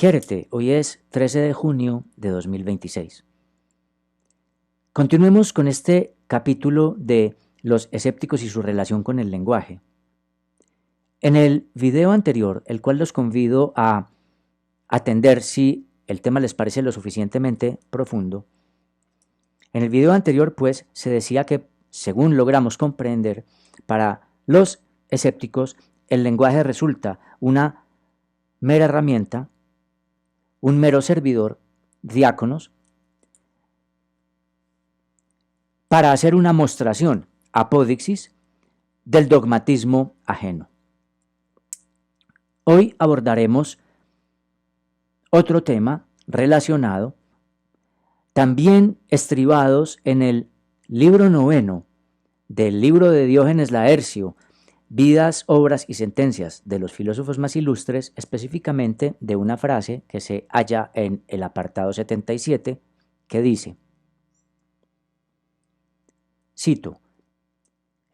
Jérete, hoy es 13 de junio de 2026. Continuemos con este capítulo de los escépticos y su relación con el lenguaje. En el video anterior, el cual los convido a atender si el tema les parece lo suficientemente profundo, en el video anterior pues se decía que, según logramos comprender, para los escépticos el lenguaje resulta una mera herramienta, un mero servidor, diáconos, para hacer una mostración, apodixis, del dogmatismo ajeno. Hoy abordaremos otro tema relacionado, también estribados en el libro 9 del libro de Diógenes Laercio, Vidas, Obras y Sentencias de los filósofos más ilustres, específicamente de una frase que se halla en el apartado 77, que dice, cito,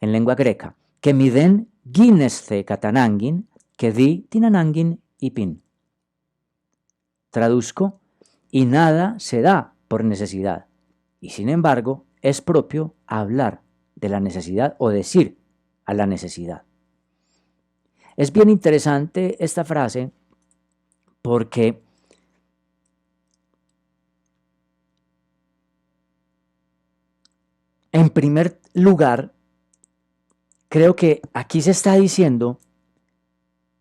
en lengua greca, que miden ginesce katanangin, que di tinanangin ipin. Traduzco, y nada se da por necesidad, y sin embargo es propio hablar de la necesidad o decir a la necesidad. Es bien interesante esta frase porque en primer lugar, creo que aquí se está diciendo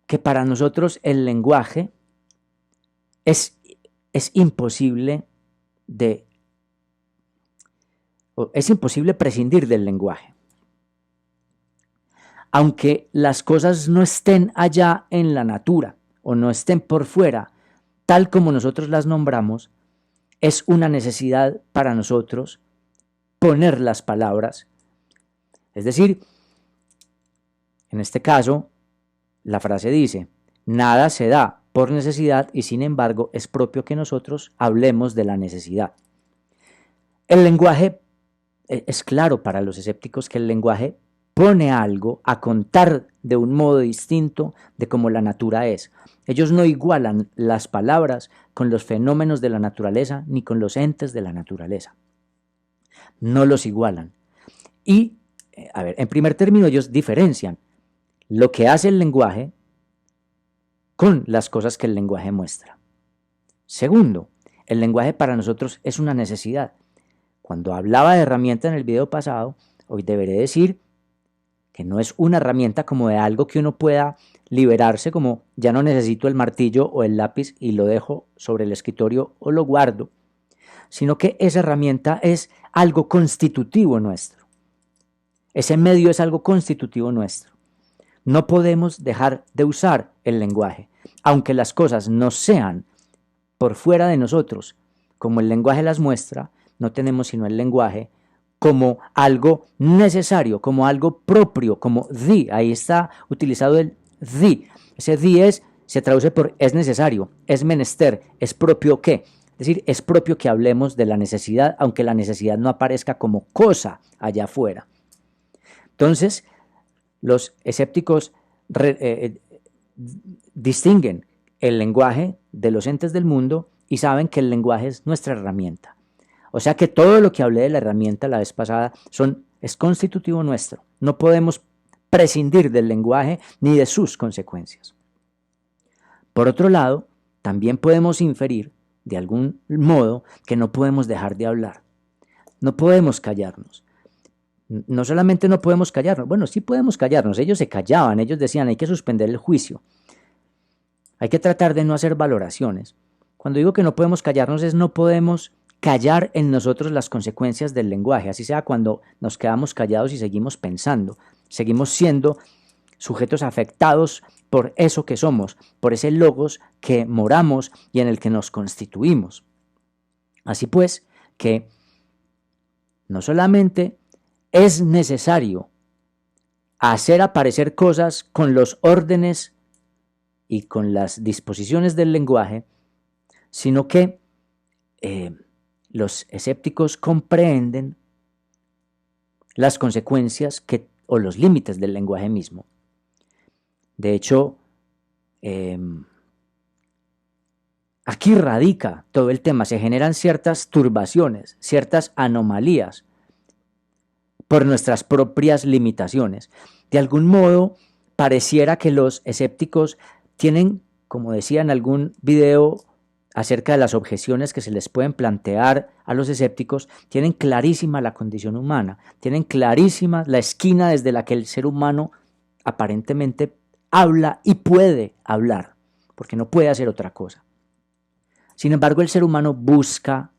que para nosotros el lenguaje es imposible prescindir del lenguaje. Aunque las cosas no estén allá en la natura o no estén por fuera, tal como nosotros las nombramos, es una necesidad para nosotros poner las palabras. Es decir, en este caso, la frase dice, nada se da por necesidad y sin embargo es propio que nosotros hablemos de la necesidad. El lenguaje, es claro para los escépticos que el lenguaje pone algo a contar de un modo distinto de como la natura es. Ellos no igualan las palabras con los fenómenos de la naturaleza ni con los entes de la naturaleza. No los igualan. Y, en primer término, ellos diferencian lo que hace el lenguaje con las cosas que el lenguaje muestra. Segundo, el lenguaje para nosotros es una necesidad. Cuando hablaba de herramienta en el video pasado, hoy deberé decir que no es una herramienta como de algo que uno pueda liberarse, como ya no necesito el martillo o el lápiz y lo dejo sobre el escritorio o lo guardo, sino que esa herramienta es algo constitutivo nuestro. Ese medio es algo constitutivo nuestro. No podemos dejar de usar el lenguaje, aunque las cosas no sean por fuera de nosotros, como el lenguaje las muestra, no tenemos sino el lenguaje como algo necesario, como algo propio, como di, ahí está utilizado el di. Ese di se traduce por es necesario, es menester, es propio que. Es decir, es propio que hablemos de la necesidad, aunque la necesidad no aparezca como cosa allá afuera. Entonces, los escépticos distinguen el lenguaje de los entes del mundo y saben que el lenguaje es nuestra herramienta. O sea que todo lo que hablé de la herramienta la vez pasada es constitutivo nuestro. No podemos prescindir del lenguaje ni de sus consecuencias. Por otro lado, también podemos inferir, de algún modo, que no podemos dejar de hablar. No podemos callarnos. No solamente no podemos callarnos, bueno, sí podemos callarnos. Ellos se callaban, ellos decían hay que suspender el juicio. Hay que tratar de no hacer valoraciones. Cuando digo que no podemos callarnos es no podemos callar en nosotros las consecuencias del lenguaje, así sea cuando nos quedamos callados y seguimos pensando, seguimos siendo sujetos afectados por eso que somos, por ese logos que moramos y en el que nos constituimos. Así pues, que no solamente es necesario hacer aparecer cosas con los órdenes y con las disposiciones del lenguaje, sino que los escépticos comprenden las consecuencias o los límites del lenguaje mismo. De hecho, Aquí radica todo el tema, se generan ciertas turbaciones, ciertas anomalías por nuestras propias limitaciones. De algún modo, pareciera que los escépticos tienen, como decía en algún video acerca de las objeciones que se les pueden plantear a los escépticos, tienen clarísima la condición humana, tienen clarísima la esquina desde la que el ser humano aparentemente habla y puede hablar, porque no puede hacer otra cosa. Sin embargo, el ser humano busca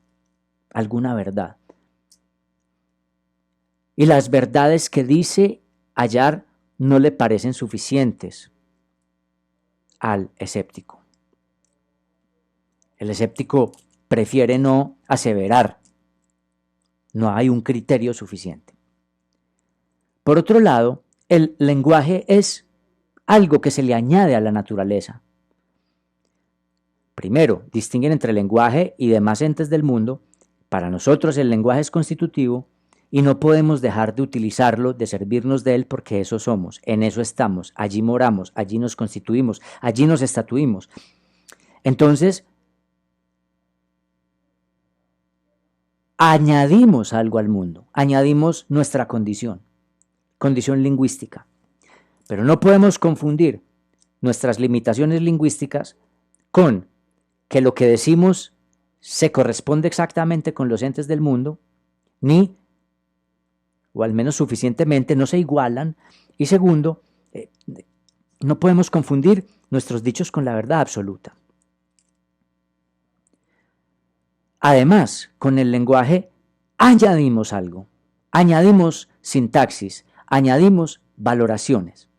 alguna verdad. Y las verdades que dice hallar no le parecen suficientes al escéptico. El escéptico prefiere no aseverar. No hay un criterio suficiente. Por otro lado, el lenguaje es algo que se le añade a la naturaleza. Primero, distinguen entre lenguaje y demás entes del mundo. Para nosotros el lenguaje es constitutivo y no podemos dejar de utilizarlo, de servirnos de él, porque eso somos, en eso estamos, allí moramos, allí nos constituimos, allí nos estatuimos. Entonces, añadimos algo al mundo, añadimos nuestra condición lingüística. Pero no podemos confundir nuestras limitaciones lingüísticas con que lo que decimos se corresponde exactamente con los entes del mundo, ni, o al menos suficientemente, no se igualan. Y segundo, no podemos confundir nuestros dichos con la verdad absoluta. Además, con el lenguaje añadimos algo, añadimos sintaxis, añadimos valoraciones.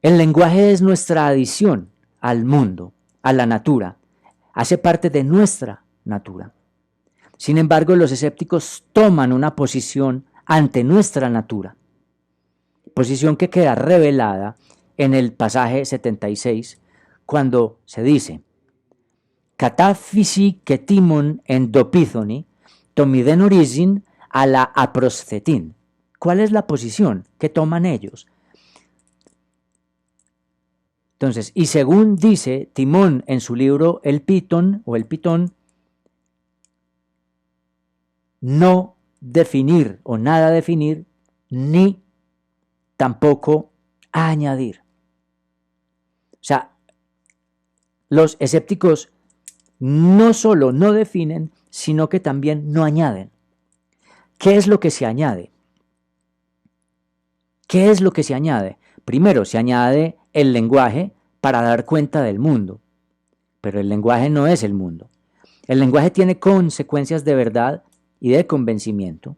El lenguaje es nuestra adición al mundo, a la natura, hace parte de nuestra natura. Sin embargo, los escépticos toman una posición ante nuestra natura, posición que queda revelada en el pasaje 76, cuando se dice: «Κατά φύση και τίμων εντοπίθωνη, το μηδέν ορίζειν, αλλά απροσθετήν». ¿Cuál es la posición que toman ellos? Entonces, y según dice Timón en su libro El Pitón o El Pitón, no definir o nada definir, ni tampoco añadir. O sea, los escépticos no solo no definen, sino que también no añaden. ¿Qué es lo que se añade? ¿Qué es lo que se añade? Primero, se añade el lenguaje para dar cuenta del mundo, pero el lenguaje no es el mundo. El lenguaje tiene consecuencias de verdad y de convencimiento,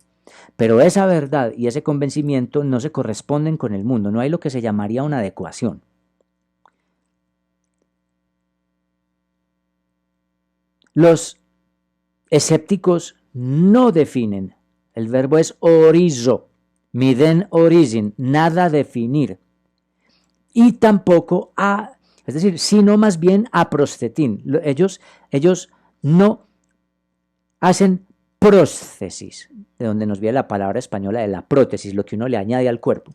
pero esa verdad y ese convencimiento no se corresponden con el mundo, no hay lo que se llamaría una adecuación. Los escépticos no definen, el verbo es orizo, miden origin, nada definir, y tampoco es decir, sino más bien aprostetín. Ellos no hacen próstesis, de donde nos viene la palabra española de la prótesis, lo que uno le añade al cuerpo.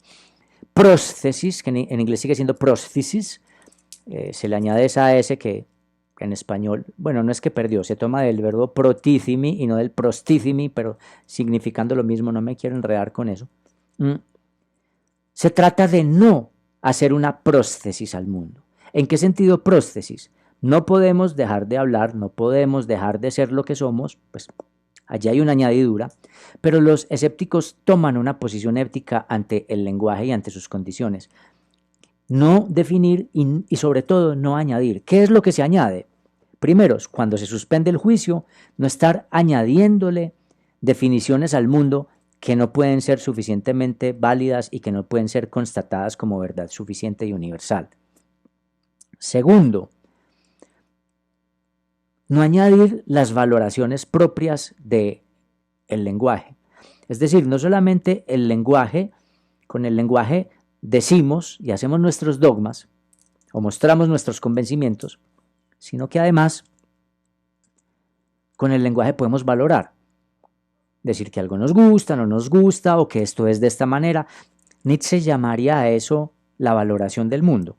Próstesis, que en inglés sigue siendo próstesis, se le añade esa S que en español, bueno, no es que perdió, se toma del verbo protithimi y no del prostithimi, pero significando lo mismo, no me quiero enredar con eso. Se trata de no hacer una próstesis al mundo. ¿En qué sentido próstesis? No podemos dejar de hablar, no podemos dejar de ser lo que somos, pues allí hay una añadidura, pero los escépticos toman una posición ética ante el lenguaje y ante sus condiciones. No definir y sobre todo no añadir. ¿Qué es lo que se añade? Primero, cuando se suspende el juicio, no estar añadiéndole definiciones al mundo que no pueden ser suficientemente válidas y que no pueden ser constatadas como verdad suficiente y universal. Segundo, no añadir las valoraciones propias del lenguaje. Es decir, no solamente el lenguaje, con el lenguaje decimos y hacemos nuestros dogmas o mostramos nuestros convencimientos, sino que además con el lenguaje podemos valorar. Decir que algo nos gusta, no nos gusta, o que esto es de esta manera. Nietzsche llamaría a eso la valoración del mundo.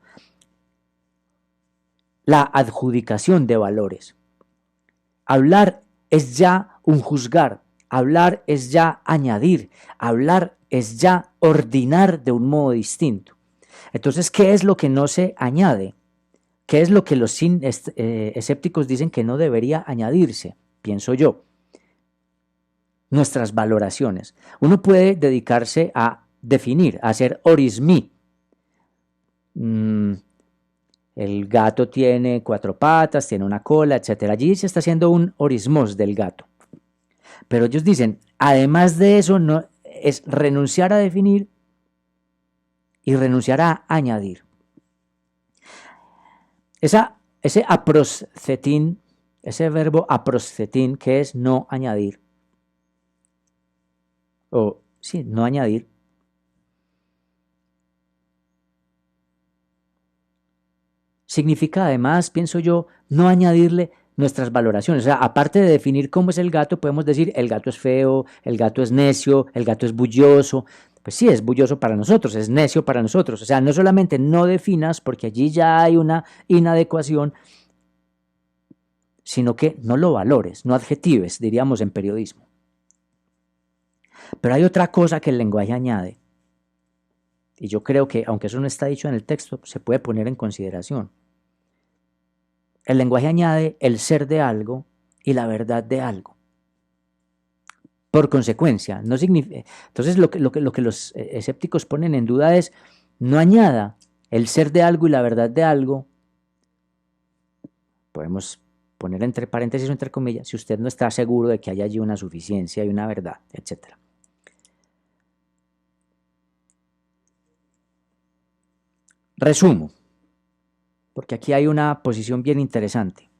la adjudicación de valores. Hablar es ya un juzgar, hablar es ya añadir, hablar es ya ordinar de un modo distinto. Entonces, ¿qué es lo que no se añade? ¿Qué es lo que los escépticos dicen que no debería añadirse? Pienso yo. Nuestras valoraciones. Uno puede dedicarse a definir, a hacer orismí. El gato tiene 4 patas, tiene una cola, etc. Allí se está haciendo un orismos del gato. Pero ellos dicen, además de eso, no, es renunciar a definir y renunciar a añadir. Ese aproscetín, ese verbo aproscetín, que es no añadir, o sí, no añadir, significa además, pienso yo, no añadirle nuestras valoraciones. O sea, aparte de definir cómo es el gato, podemos decir el gato es feo, el gato es necio, el gato es bulloso. Pues sí, es bulloso para nosotros, es necio para nosotros. O sea, no solamente no definas, porque allí ya hay una inadecuación, sino que no lo valores, no adjetives, diríamos en periodismo. Pero hay otra cosa que el lenguaje añade, y yo creo que, aunque eso no está dicho en el texto, se puede poner en consideración. El lenguaje añade el ser de algo y la verdad de algo. Por consecuencia, no significa. Entonces, lo que los escépticos ponen en duda es: no añada el ser de algo y la verdad de algo. Podemos poner entre paréntesis o entre comillas, si usted no está seguro de que haya allí una suficiencia y una verdad, etc. Resumo, porque aquí hay una posición bien interesante.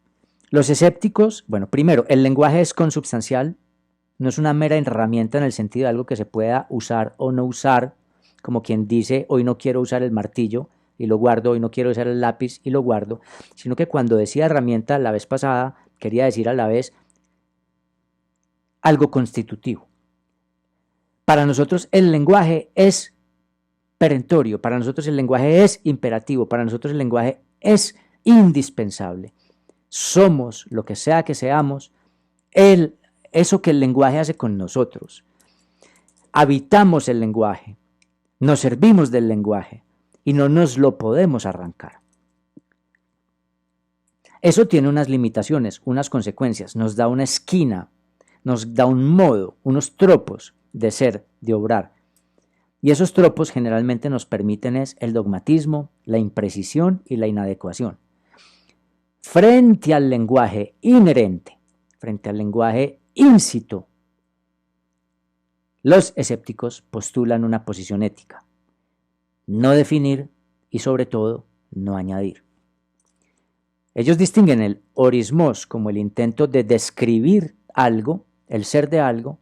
Los escépticos, bueno, primero, el lenguaje es consubstancial, no es una mera herramienta en el sentido de algo que se pueda usar o no usar, como quien dice, hoy no quiero usar el martillo y lo guardo, hoy no quiero usar el lápiz y lo guardo, sino que cuando decía herramienta la vez pasada, quería decir a la vez algo constitutivo. Para nosotros el lenguaje es perentorio, para nosotros el lenguaje es imperativo, para nosotros el lenguaje es indispensable. Somos lo que sea que seamos, eso que el lenguaje hace con nosotros. Habitamos el lenguaje, nos servimos del lenguaje y no nos lo podemos arrancar. Eso tiene unas limitaciones, unas consecuencias, nos da una esquina, nos da un modo, unos tropos de ser, de obrar. Y esos tropos generalmente nos permiten es el dogmatismo, la imprecisión y la inadecuación. Frente al lenguaje inherente, frente al lenguaje íncito, los escépticos postulan una posición ética: no definir y sobre todo no añadir. Ellos distinguen el orismos como el intento de describir algo, el ser de algo,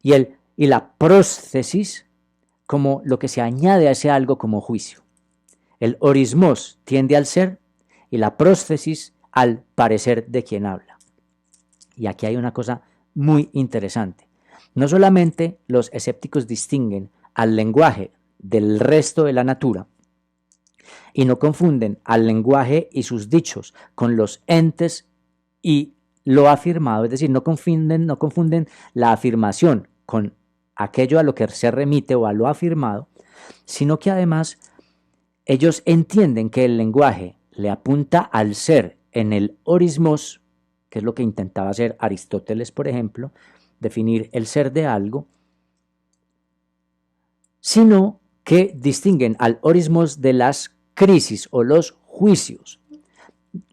y la próscesis como lo que se añade a ese algo como juicio. El orismos tiende al ser y la próscesis al parecer de quien habla. Y aquí hay una cosa muy interesante. No solamente los escépticos distinguen al lenguaje del resto de la natura y no confunden al lenguaje y sus dichos con los entes y lo afirmado, es decir, no confunden la afirmación con aquello a lo que se remite o a lo afirmado, sino que además ellos entienden que el lenguaje le apunta al ser en el orismos, que es lo que intentaba hacer Aristóteles, por ejemplo, definir el ser de algo, sino que distinguen al orismos de las crisis o los juicios.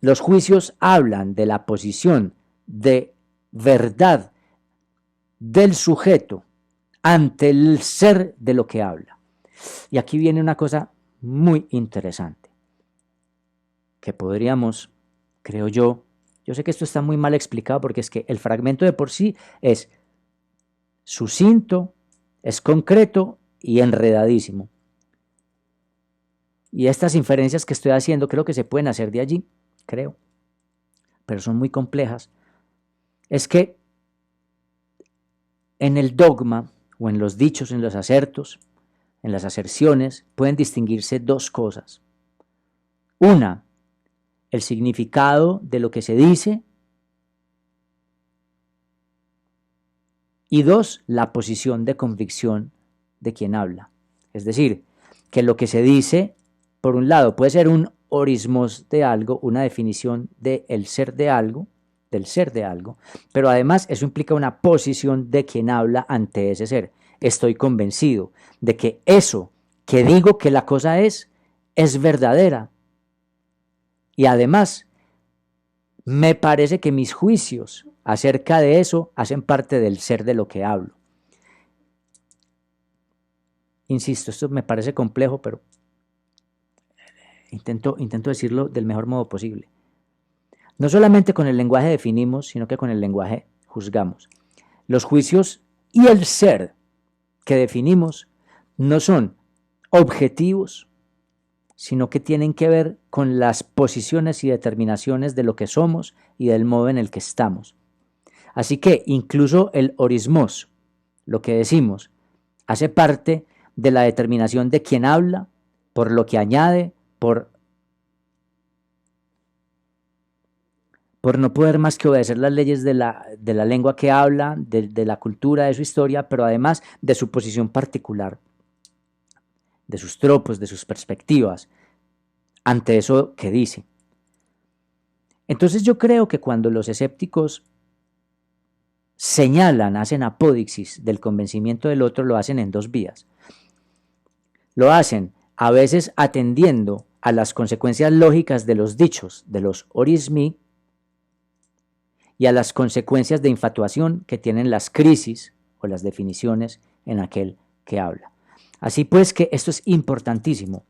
Los juicios hablan de la posición de verdad del sujeto ante el ser de lo que habla. Y aquí viene una cosa muy interesante, que podríamos, creo yo sé que esto está muy mal explicado porque es que el fragmento de por sí es sucinto, es concreto y enredadísimo. Y estas inferencias que estoy haciendo creo que se pueden hacer de allí, creo, pero son muy complejas. Es que en el dogma o en los dichos, en los acertos, en las aserciones, pueden distinguirse dos cosas. Una, el significado de lo que se dice. Y 2, la posición de convicción de quien habla. Es decir, que lo que se dice, por un lado, puede ser un orismos de algo, una definición del ser de algo, pero además eso implica una posición de quien habla ante ese ser. Estoy convencido de que eso que digo que la cosa es verdadera. Y además, me parece que mis juicios acerca de eso hacen parte del ser de lo que hablo. Insisto, esto me parece complejo, pero intento decirlo del mejor modo posible. No solamente con el lenguaje definimos, sino que con el lenguaje juzgamos. Los juicios y el ser que definimos no son objetivos, sino que tienen que ver con las posiciones y determinaciones de lo que somos y del modo en el que estamos. Así que incluso el orismos, lo que decimos, hace parte de la determinación de quien habla, por lo que añade, por no poder más que obedecer las leyes de la lengua que habla, de la cultura, de su historia, pero además de su posición particular, de sus tropos, de sus perspectivas, ante eso que dice. Entonces yo creo que cuando los escépticos señalan, hacen apodixis del convencimiento del otro, lo hacen en 2 vías. Lo hacen a veces atendiendo a las consecuencias lógicas de los dichos, de los orismi, y a las consecuencias de infatuación que tienen las crisis o las definiciones en aquel que habla. Así pues que esto es importantísimo.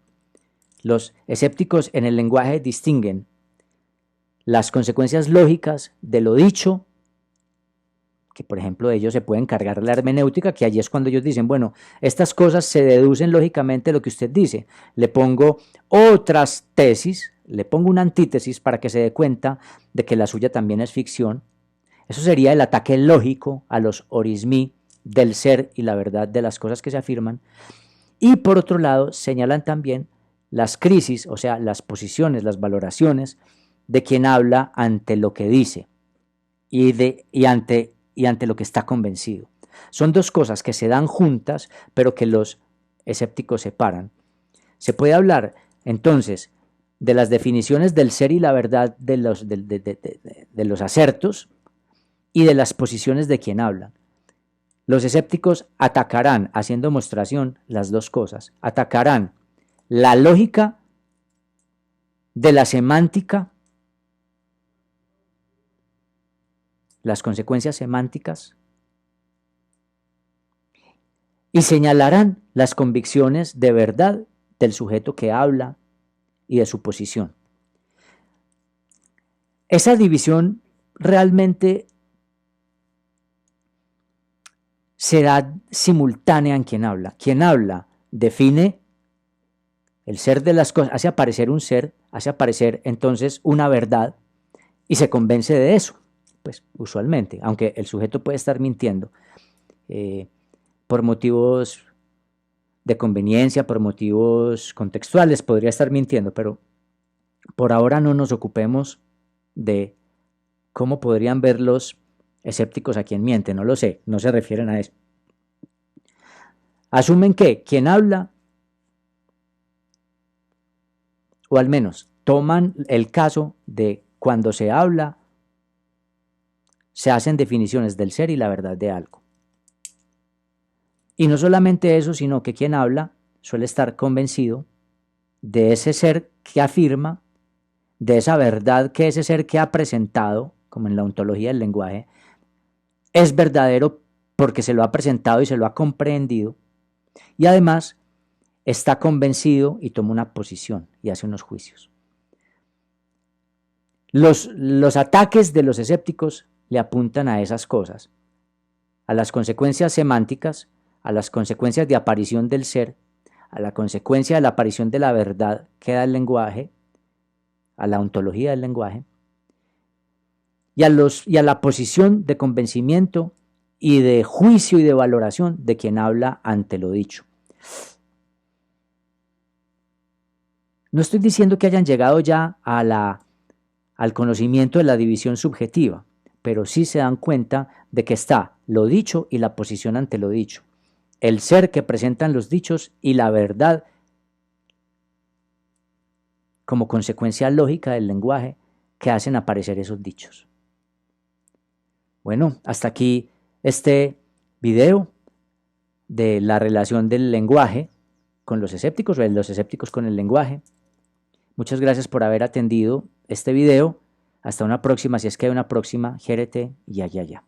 Los escépticos en el lenguaje distinguen las consecuencias lógicas de lo dicho, que por ejemplo ellos se pueden cargar la hermenéutica, que allí es cuando ellos dicen, bueno, estas cosas se deducen lógicamente de lo que usted dice. Le pongo otras tesis, le pongo una antítesis para que se dé cuenta de que la suya también es ficción. Eso sería el ataque lógico a los orismi del ser y la verdad de las cosas que se afirman. Y por otro lado, señalan también las crisis, o sea, las posiciones, las valoraciones de quien habla ante lo que dice y ante lo que está convencido. Son 2 cosas que se dan juntas, pero que los escépticos separan. Se puede hablar, entonces, de las definiciones del ser y la verdad de los acertos y de las posiciones de quien habla. Los escépticos atacarán, haciendo demostración, las 2 cosas. Atacarán la lógica de la semántica, las consecuencias semánticas, y señalarán las convicciones de verdad del sujeto que habla y de su posición. Esa división realmente será simultánea en quien habla. Quien habla define el ser de las cosas, hace aparecer un ser, hace aparecer entonces una verdad y se convence de eso, pues usualmente, aunque el sujeto puede estar mintiendo por motivos de conveniencia, por motivos contextuales, podría estar mintiendo, pero por ahora no nos ocupemos de cómo podrían ver los escépticos a quien miente, no lo sé, no se refieren a eso. Asumen que quien habla, o al menos toman el caso de cuando se habla, se hacen definiciones del ser y la verdad de algo. Y no solamente eso, sino que quien habla suele estar convencido de ese ser que afirma, de esa verdad que ese ser que ha presentado, como en la ontología del lenguaje, es verdadero porque se lo ha presentado y se lo ha comprendido, y además está convencido y toma una posición y hace unos juicios. Los ataques de los escépticos le apuntan a esas cosas, a las consecuencias semánticas, a las consecuencias de aparición del ser, a la consecuencia de la aparición de la verdad que da el lenguaje, a la ontología del lenguaje, y a la posición de convencimiento y de juicio y de valoración de quien habla ante lo dicho. No estoy diciendo que hayan llegado ya a la al conocimiento de la división subjetiva, pero sí se dan cuenta de que está lo dicho y la posición ante lo dicho, el ser que presentan los dichos y la verdad como consecuencia lógica del lenguaje que hacen aparecer esos dichos. Bueno, hasta aquí este video de la relación del lenguaje con los escépticos o de los escépticos con el lenguaje. Muchas gracias por haber atendido este video. Hasta una próxima, si es que hay una próxima, Jérete y allá.